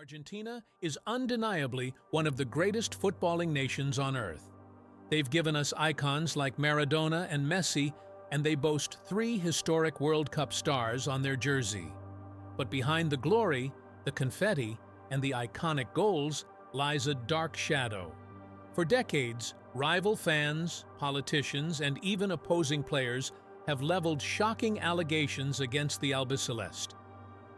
Argentina is undeniably one of the greatest footballing nations on earth. They've given us icons like Maradona and Messi, and they boast 3 historic World Cup stars on their jersey. But behind the glory, the confetti, and the iconic goals lies a dark shadow. For decades, rival fans, politicians, and even opposing players have leveled shocking allegations against the albiceleste.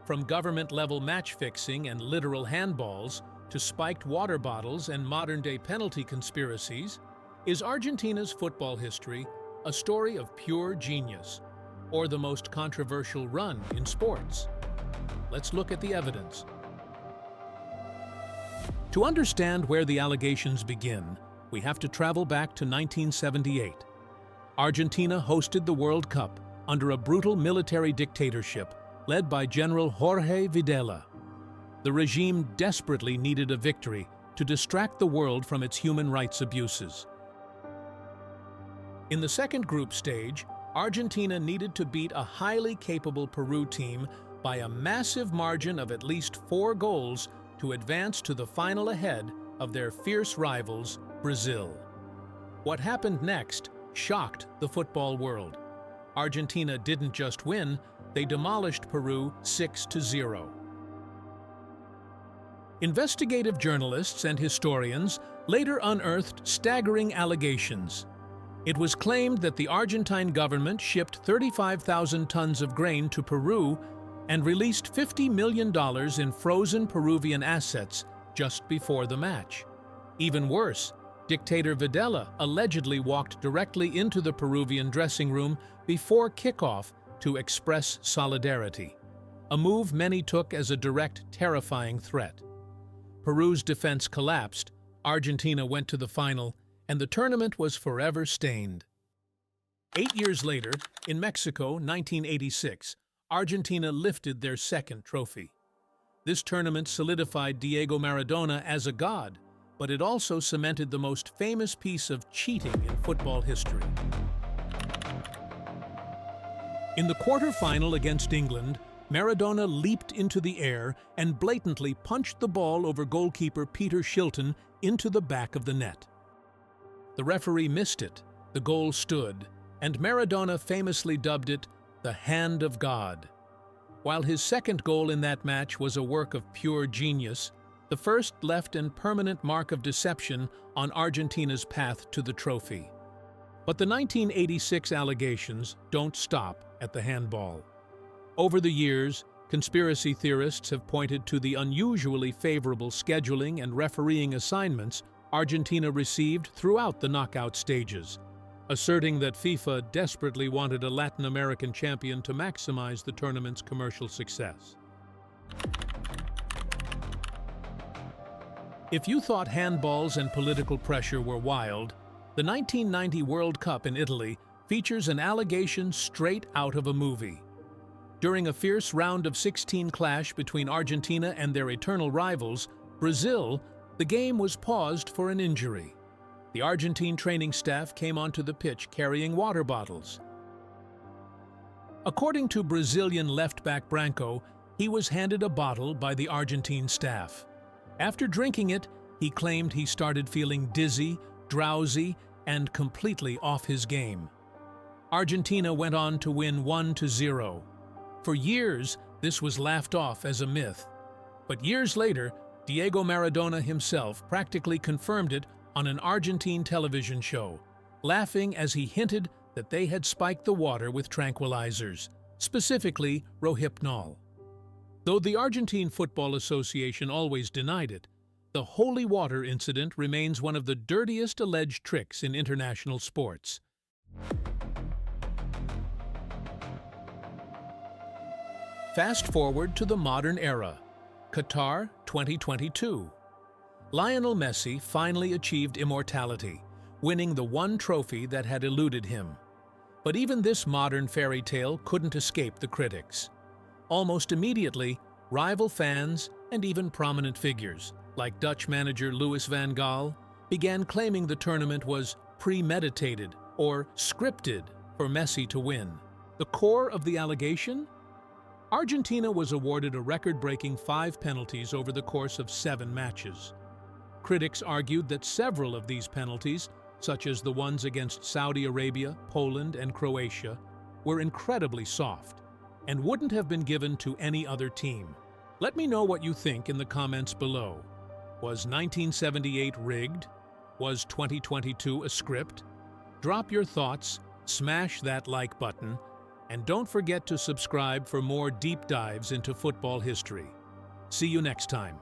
From government-level match-fixing and literal handballs to spiked water bottles and modern-day penalty conspiracies, is Argentina's football history a story of pure genius, or the most controversial run in sports? Let's look at the evidence. To understand where the allegations begin, we have to travel back to 1978. Argentina hosted the World Cup under a brutal military dictatorship led by General Jorge Videla. The regime desperately needed a victory to distract the world from its human rights abuses. In the second group stage, Argentina needed to beat a highly capable Peru team by a massive margin of at least 4 goals to advance to the final ahead of their fierce rivals, Brazil. What happened next shocked the football world. Argentina didn't just win, they demolished Peru 6-0. Investigative journalists and historians later unearthed staggering allegations. It was claimed that the Argentine government shipped 35,000 tons of grain to Peru and released $50 million in frozen Peruvian assets just before the match. Even worse, dictator Videla allegedly walked directly into the Peruvian dressing room before kickoff to express solidarity, a move many took as a direct, terrifying threat. Peru's defense collapsed, Argentina went to the final, and the tournament was forever stained. 8 years later, in Mexico, 1986, Argentina lifted their second trophy. This tournament solidified Diego Maradona as a god, but it also cemented the most famous piece of cheating in football history. In the quarterfinal against England, Maradona leaped into the air and blatantly punched the ball over goalkeeper Peter Shilton into the back of the net. The referee missed it, the goal stood, and Maradona famously dubbed it the Hand of God. While his second goal in that match was a work of pure genius, the first left an permanent mark of deception on Argentina's path to the trophy. But the 1986 allegations don't stop at the handball. Over the years, conspiracy theorists have pointed to the unusually favorable scheduling and refereeing assignments Argentina received throughout the knockout stages, asserting that FIFA desperately wanted a Latin American champion to maximize the tournament's commercial success. If you thought handballs and political pressure were wild, the 1990 World Cup in Italy features an allegation straight out of a movie. During a fierce round of 16 clash between Argentina and their eternal rivals, Brazil, the game was paused for an injury. The Argentine training staff came onto the pitch carrying water bottles. According to Brazilian left-back Branco, he was handed a bottle by the Argentine staff. After drinking it, he claimed he started feeling dizzy, drowsy, and completely off his game. Argentina went on to win 1-0. For years, this was laughed off as a myth. But years later, Diego Maradona himself practically confirmed it on an Argentine television show, laughing as he hinted that they had spiked the water with tranquilizers, specifically Rohypnol. Though the Argentine Football Association always denied it, the holy water incident remains one of the dirtiest alleged tricks in international sports. Fast forward to the modern era, Qatar 2022. Lionel Messi finally achieved immortality, winning the one trophy that had eluded him. But even this modern fairy tale couldn't escape the critics. Almost immediately, rival fans and even prominent figures, like Dutch manager Louis van Gaal, began claiming the tournament was premeditated or scripted for Messi to win. The core of the allegation? Argentina was awarded a record-breaking 5 penalties over the course of 7 matches. Critics argued that several of these penalties, such as the ones against Saudi Arabia, Poland, and Croatia, were incredibly soft and wouldn't have been given to any other team. Let me know what you think in the comments below. Was 1978 rigged? Was 2022 a script? Drop your thoughts, smash that like button, and don't forget to subscribe for more deep dives into football history. See you next time.